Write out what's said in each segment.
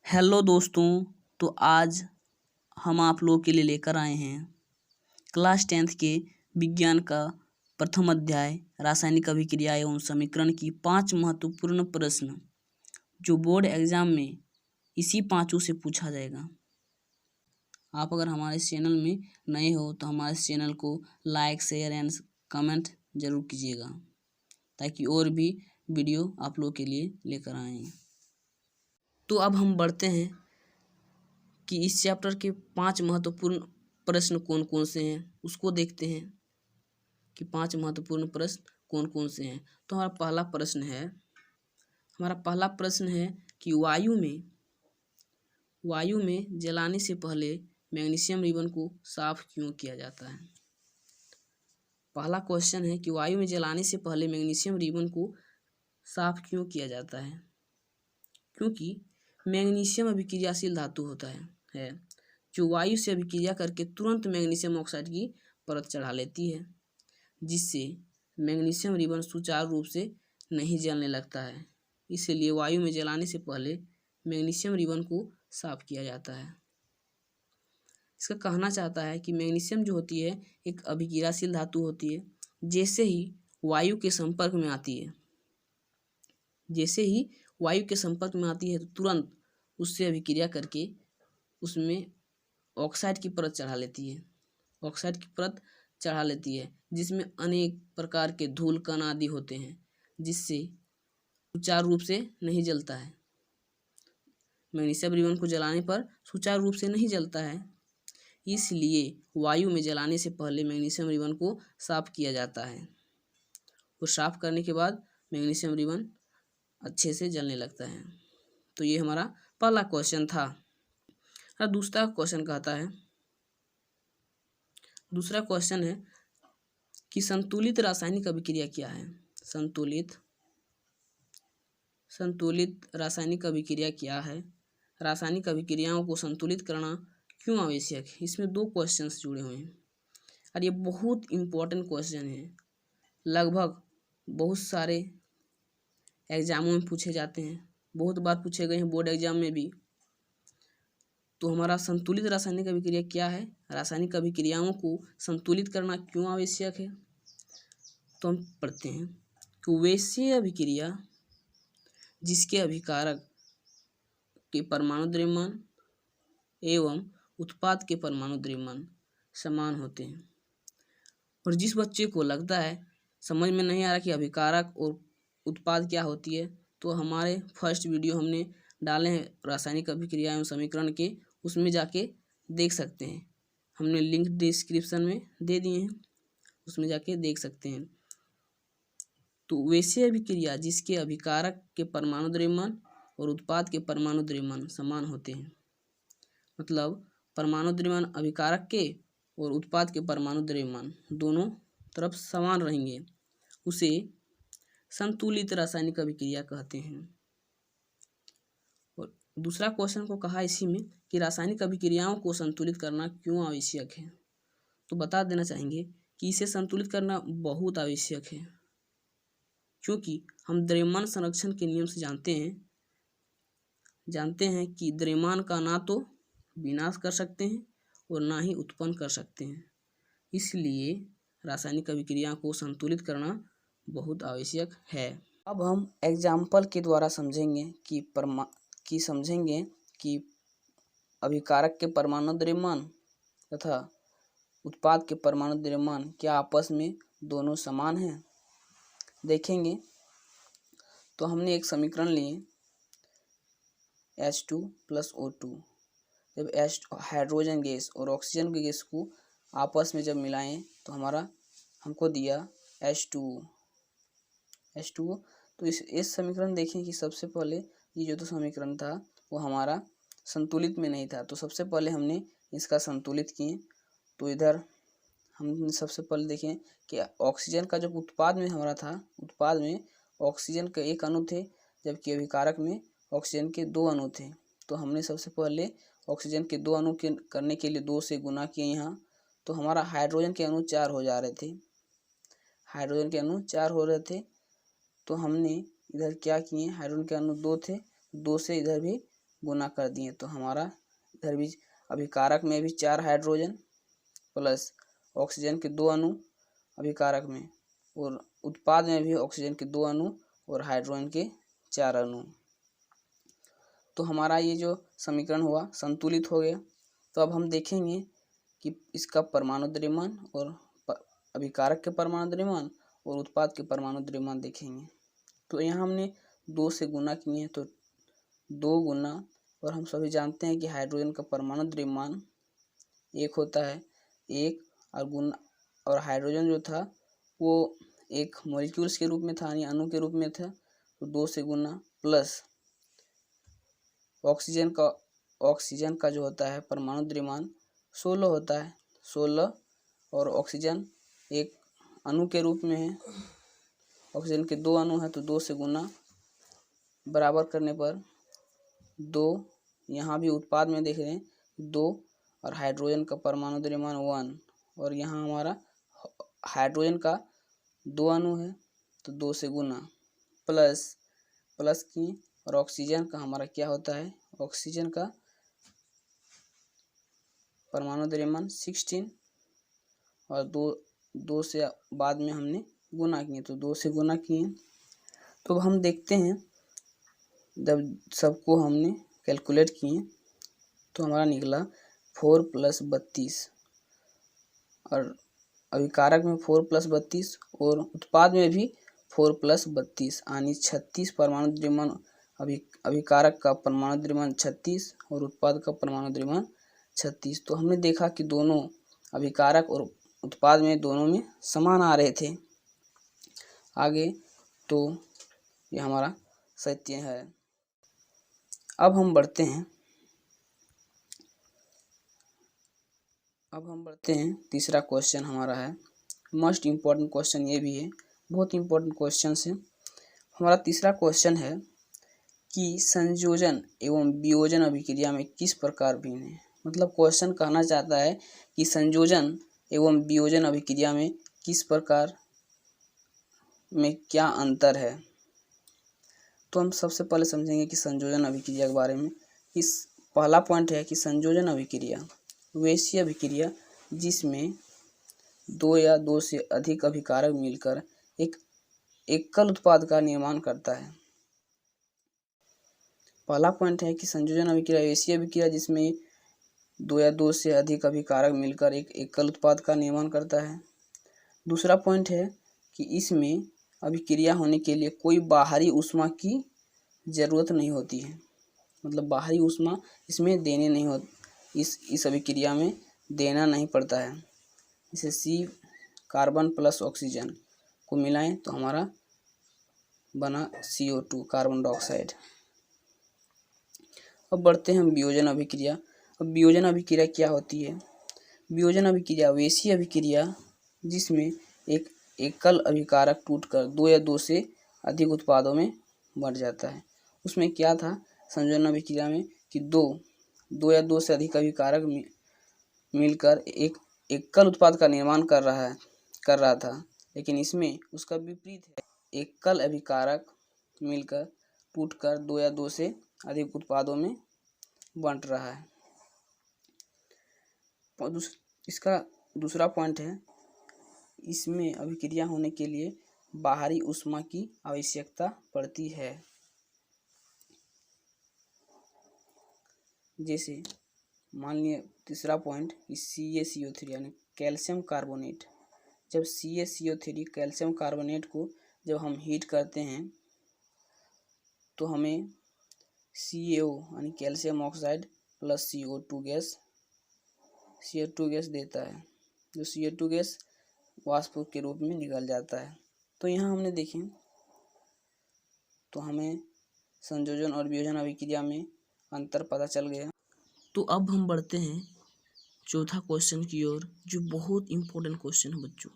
Hello दोस्तों। तो आज हम आप लोगों के लिए लेकर आए हैं क्लास 10th के विज्ञान का प्रथम अध्याय रासायनिक अभिक्रिया एवं समीकरण की 5 महत्वपूर्ण प्रश्न जो बोर्ड एग्जाम में इसी पांचों से पूछा जाएगा। आप अगर हमारे इस चैनल में नए हो तो हमारे इस चैनल को लाइक शेयर एंड कमेंट जरूर कीजिएगा ताकि और भी वीडियो आप लोगों के लिए लेकर आएँ। तो अब हम बढ़ते हैं कि इस चैप्टर के 5 महत्वपूर्ण प्रश्न कौन कौन से हैं उसको देखते हैं कि 5 महत्वपूर्ण प्रश्न कौन कौन से हैं। तो हमारा पहला प्रश्न है कि वायु में जलाने से पहले मैग्नीशियम रिबन को साफ क्यों किया जाता है। पहला क्वेश्चन है कि वायु में जलाने से पहले मैग्नीशियम रिबन को साफ क्यों किया जाता है। क्योंकि मैग्नीशियम अभिक्रियाशील धातु होता है जो वायु से अभिक्रिया करके तुरंत मैग्नीशियम ऑक्साइड की परत चढ़ा लेती है, जिससे मैग्नीशियम रिबन सुचारू रूप से नहीं जलने लगता है। इसलिए वायु में जलाने से पहले मैग्नीशियम रिबन को साफ किया जाता है। इसका कहना चाहता है कि मैग्नीशियम जो होती है एक अभिक्रियाशील धातु होती है। जैसे ही वायु के संपर्क में आती है तो तुरंत उससे अभिक्रिया करके उसमें ऑक्साइड की परत चढ़ा लेती है जिसमें अनेक प्रकार के धूल कण आदि होते हैं, जिससे सुचारू रूप से नहीं जलता है। मैग्नीशियम रिबन को जलाने पर सुचारू रूप से नहीं जलता है, इसलिए वायु में जलाने से पहले मैग्नीशियम रिबन को साफ किया जाता है और साफ करने के बाद मैग्नीशियम रिबन अच्छे से जलने लगता है। तो ये हमारा पहला क्वेश्चन था। दूसरा क्वेश्चन है कि संतुलित रासायनिक अभिक्रिया क्या है। संतुलित रासायनिक अभिक्रिया क्या है। रासायनिक अभिक्रियाओं को संतुलित करना क्यों आवश्यक है। इसमें 2 क्वेश्चंस जुड़े हुए हैं और ये बहुत इम्पोर्टेंट क्वेश्चन है। लगभग बहुत सारे एग्जामों में पूछे जाते हैं, बहुत बार पूछे गए हैं बोर्ड एग्जाम में भी। तो हमारा संतुलित रासायनिक अभिक्रिया क्या है, रासायनिक अभिक्रियाओं को संतुलित करना क्यों आवश्यक है। तो हम पढ़ते हैं कि वैसे अभिक्रिया जिसके अभिकारक के परमाणु द्रव्यमान एवं उत्पाद के परमाणु द्रव्यमान समान होते हैं। और जिस बच्चे को लगता है समझ में नहीं आ रहा कि अभिकारक और उत्पाद क्या होती है, तो हमारे फर्स्ट वीडियो हमने डाले हैं रासायनिक अभिक्रिया एवं समीकरण के, उसमें जाके देख सकते हैं। हमने लिंक डिस्क्रिप्शन में दे दिए हैं, उसमें जाके देख सकते हैं। तो वैसे अभिक्रिया जिसके अभिकारक के परमाणु द्रव्यमान और उत्पाद के परमाणु द्रव्यमान समान होते हैं, मतलब परमाणु द्रव्यमान अभिकारक के और उत्पाद के परमाणु द्रव्यमान दोनों तरफ समान रहेंगे, उसे संतुलित रासायनिक अभिक्रिया कहते हैं। और दूसरा क्वेश्चन को कहा इसी में कि रासायनिक अभिक्रियाओं को संतुलित करना क्यों आवश्यक है। तो बता देना चाहेंगे कि इसे संतुलित करना बहुत आवश्यक है, क्योंकि हम द्रव्यमान संरक्षण के नियम से जानते हैं कि द्रव्यमान का ना तो विनाश कर सकते हैं और ना ही उत्पन्न कर सकते हैं। इसलिए रासायनिक अभिक्रिया को संतुलित करना बहुत आवश्यक है। अब हम एग्जाम्पल के द्वारा समझेंगे कि अभिकारक के परमाणु द्रव्यमान तथा उत्पाद के परमाणु द्रव्यमान क्या आपस में दोनों समान हैं। देखेंगे तो हमने एक समीकरण लिए H2 + O2। जब हाइड्रोजन गैस और ऑक्सीजन के गैस को आपस में जब मिलाएं तो हमको दिया H2O। तो इस समीकरण देखें कि सबसे पहले ये जो तो समीकरण था वो हमारा संतुलित में नहीं था, तो सबसे पहले हमने इसका संतुलित किए। तो इधर हम सबसे पहले देखें कि ऑक्सीजन का जब उत्पाद में हमारा था, उत्पाद में ऑक्सीजन का 1 अणु थे, जबकि अभिकारक में ऑक्सीजन के 2 अणु थे। तो हमने सबसे पहले ऑक्सीजन के 2 अणु के करने के लिए 2 से गुना किए यहाँ, तो हमारा हाइड्रोजन के अणु 4 हो जा रहे थे। तो हमने इधर क्या किए, हाइड्रोजन के अणु 2 थे, 2 से इधर भी गुना कर दिए तो हमारा इधर भी अभिकारक में भी 4 हाइड्रोजन प्लस ऑक्सीजन के 2 अणु अभिकारक में, और उत्पाद में भी ऑक्सीजन के 2 अणु और हाइड्रोजन के 4 अणु। तो हमारा ये जो समीकरण हुआ संतुलित हो गया। तो अब हम देखेंगे कि इसका परमाणु द्रव्यमान और अभिकारक के परमाणु द्रव्यमान और उत्पाद के परमाणु द्रव्यमान देखेंगे। तो यहाँ हमने 2 से गुना किए हैं तो 2 गुना, और हम सभी जानते हैं कि हाइड्रोजन का परमाणु द्रव्यमान 1 होता है, 1 और गुना, और हाइड्रोजन जो था वो एक मॉलिक्यूल्स के रूप में था यानी अणु के रूप में था, तो 2 से गुना प्लस ऑक्सीजन का जो होता है परमाणु द्रव्यमान 16 होता है, 16, और ऑक्सीजन एक अणु के रूप में है, ऑक्सीजन के 2 अणु हैं तो 2 से गुना, बराबर करने पर 2, यहाँ भी उत्पाद में देख रहे हैं 2, और हाइड्रोजन का परमाणु द्रव्यमान 1, और यहाँ हमारा हाइड्रोजन का 2 अणु है तो 2 से गुना प्लस की, और ऑक्सीजन का हमारा क्या होता है, ऑक्सीजन का परमाणु द्रव्यमान 16, और 2 से बाद में हमने गुना किए तो 2 से गुना किए। तो अब हम देखते हैं जब सबको हमने कैलकुलेट किए तो हमारा निकला 4 + 32, और अभिकारक में 4 + 32 और उत्पाद में भी 4 + 32 यानी 36 परमाणु द्रव्यमान। अभिकारक का परमाणु द्रव्यमान 36 और उत्पाद का परमाणु द्रव्यमान 36। तो हमने देखा कि दोनों अभिकारक और उत्पाद में दोनों में समान आ रहे थे आगे, तो ये हमारा सत्य है। अब हम बढ़ते हैं तीसरा क्वेश्चन हमारा है मोस्ट इम्पॉर्टेंट क्वेश्चन, ये भी है बहुत इम्पोर्टेंट क्वेश्चन है। हमारा तीसरा क्वेश्चन है कि संयोजन एवं वियोजन अभिक्रिया में किस प्रकार भिन्न है। मतलब क्वेश्चन कहना चाहता है कि संयोजन एवं वियोजन अभिक्रिया में किस प्रकार में क्या अंतर है। तो हम सबसे पहले समझेंगे कि संयोजन अभिक्रिया के बारे में। इस पहला पॉइंट है कि संयोजन अभिक्रिया वैसी अभिक्रिया जिसमें 2 या 2 से अधिक अभिकारक मिलकर एक एकल उत्पाद का निर्माण करता है। पहला पॉइंट है कि संयोजन अभिक्रिया वैसी अभिक्रिया जिसमें 2 या 2 से अधिक अभिकारक मिलकर एक एकल उत्पाद का निर्माण करता है। दूसरा पॉइंट है कि इसमें अभिक्रिया होने के लिए कोई बाहरी ऊष्मा की जरूरत नहीं होती है। मतलब बाहरी ऊष्मा इसमें देने नहीं हो, इस अभिक्रिया में देना नहीं पड़ता है। जैसे C कार्बन प्लस ऑक्सीजन को मिलाएं तो हमारा बना CO2 कार्बन डाइऑक्साइड। अब बढ़ते हैं हम वियोजन अभिक्रिया। अब वियोजन अभिक्रिया क्या होती है। वियोजन अभिक्रिया वैसी अभिक्रिया जिसमें एक एकल अभिकारक टूटकर 2 या 2 से अधिक उत्पादों में बढ़ जाता है। उसमें क्या था संयोजन अभिक्रिया में कि 2 या 2 से अधिक अभिकारक मिलकर एक एकल उत्पाद का निर्माण कर रहा था, लेकिन इसमें उसका विपरीत है, एकल अभिकारक मिलकर टूटकर 2 या 2 से अधिक उत्पादों में बंट रहा है। इसका दूसरा पॉइंट है इसमें अभिक्रिया होने के लिए बाहरी ऊष्मा की आवश्यकता पड़ती है। जैसे मान लिया तीसरा पॉइंट CaCO3 यानी कैल्शियम कार्बोनेट। जब CaCO3 कैल्शियम कार्बोनेट को जब हम हीट करते हैं तो हमें CaO यानी calcium oxide plus CO2 gas देता है, जो CO2 गैस वाष्प के रूप में निकल जाता है। तो यहाँ हमने देखें तो हमें संयोजन और वियोजन अभिक्रिया में अंतर पता चल गया। तो अब हम बढ़ते हैं चौथा क्वेश्चन की ओर, जो बहुत इम्पोर्टेंट क्वेश्चन है बच्चों।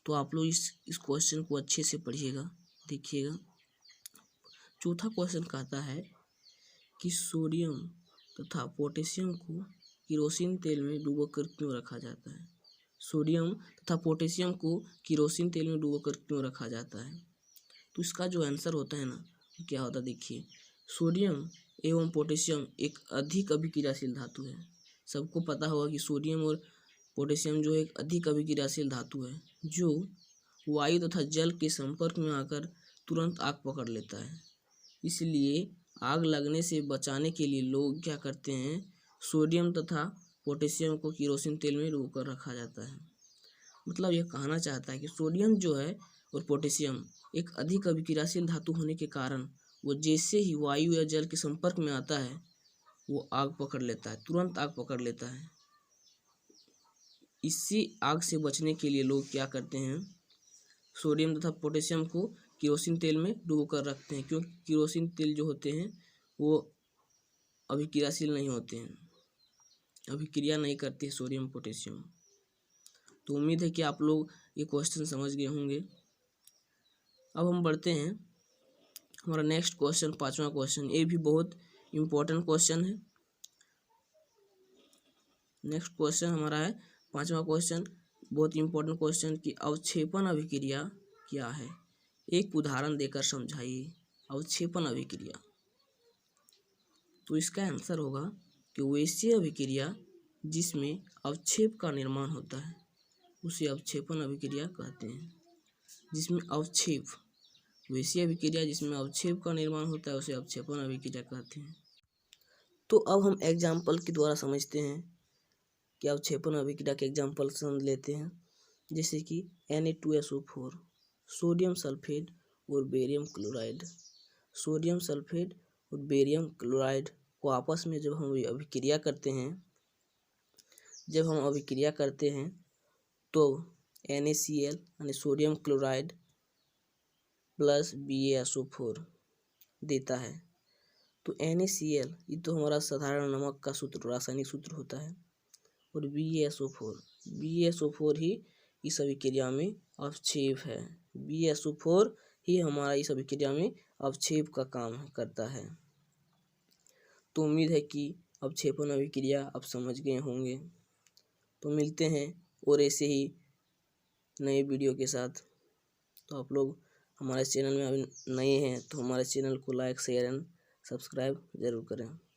तो आप लोग इस क्वेश्चन को अच्छे से पढ़िएगा, देखिएगा। चौथा क्वेश्चन कहता है कि सोडियम तथा पोटेशियम को केरोसिन तेल में डुबोकर क्यों रखा जाता है। सोडियम तथा पोटेशियम को केरोसिन तेल में डुबोकर क्यों रखा जाता है। तो इसका जो आंसर होता है ना, क्या होता है देखिए। सोडियम एवं पोटेशियम एक अधिक अभिक्रियाशील धातु है। सबको पता होगा कि सोडियम और पोटेशियम जो एक अधिक अभिक्रियाशील धातु है, जो वायु तथा जल के संपर्क में आकर तुरंत आग पकड़ लेता है। इसलिए आग लगने से बचाने के लिए लोग क्या करते हैं, सोडियम तथा पोटेशियम को केरोसिन तेल में डुबोकर रखा जाता है। मतलब यह कहना चाहता है कि सोडियम जो है और पोटेशियम एक अधिक अभिक्रियाशील धातु होने के कारण वो जैसे ही वायु या जल के संपर्क में आता है वो आग पकड़ लेता है, तुरंत आग पकड़ लेता है। इसी आग से बचने के लिए लोग क्या करते हैं, सोडियम तथा पोटेशियम को केरोसिन तेल में डुबोकर रखते हैं, क्योंकि केरोसिन तेल जो होते हैं वो अभिक्रियाशील नहीं होते हैं, अभिक्रिया नहीं करते हैं सोडियम पोटेशियम। तो उम्मीद है कि आप लोग ये क्वेश्चन समझ गए होंगे। अब हम बढ़ते हैं हमारा नेक्स्ट क्वेश्चन, 5वां क्वेश्चन। ये भी बहुत इम्पोर्टेंट क्वेश्चन है। नेक्स्ट क्वेश्चन हमारा है 5वां क्वेश्चन, बहुत इम्पोर्टेंट क्वेश्चन कि अवक्षेपण अभिक्रिया क्या है। एक उदाहरण देकर समझाइए अवक्षेपण अभिक्रिया। तो इसका आंसर होगा कि वैसी अभिक्रिया जिसमें अवक्षेप का निर्माण होता है उसे अवक्षेपण अभिक्रिया कहते हैं। जिसमें अवक्षेप, वैसी अभिक्रिया जिसमें अवक्षेप का निर्माण होता है उसे अवक्षेपण अभिक्रिया कहते हैं। तो अब हम एग्जाम्पल के द्वारा समझते हैं कि अवक्षेपण अभिक्रिया के एग्जाम्पल समझ लेते हैं। जैसे कि Na2SO4, सोडियम सल्फेट और बेरियम क्लोराइड। सोडियम सल्फेट और बेरियम क्लोराइड को आपस में जब हम अभिक्रिया करते हैं, तो NaCl यानी सोडियम क्लोराइड प्लस BaSO4 देता है। तो NaCl ये तो हमारा साधारण नमक का सूत्र, रासायनिक सूत्र होता है, और BaSO4 ही इस अभिक्रिया में अवक्षेप है। BaSO4 ही हमारा इस अभिक्रिया में अवक्षेप का काम करता है। तो उम्मीद है कि अवक्षेपण अभिक्रिया आप समझ गए होंगे। तो मिलते हैं और ऐसे ही नए वीडियो के साथ। तो आप लोग हमारे चैनल में अभी नए हैं तो हमारे चैनल को लाइक, शेयर एंड सब्सक्राइब ज़रूर करें।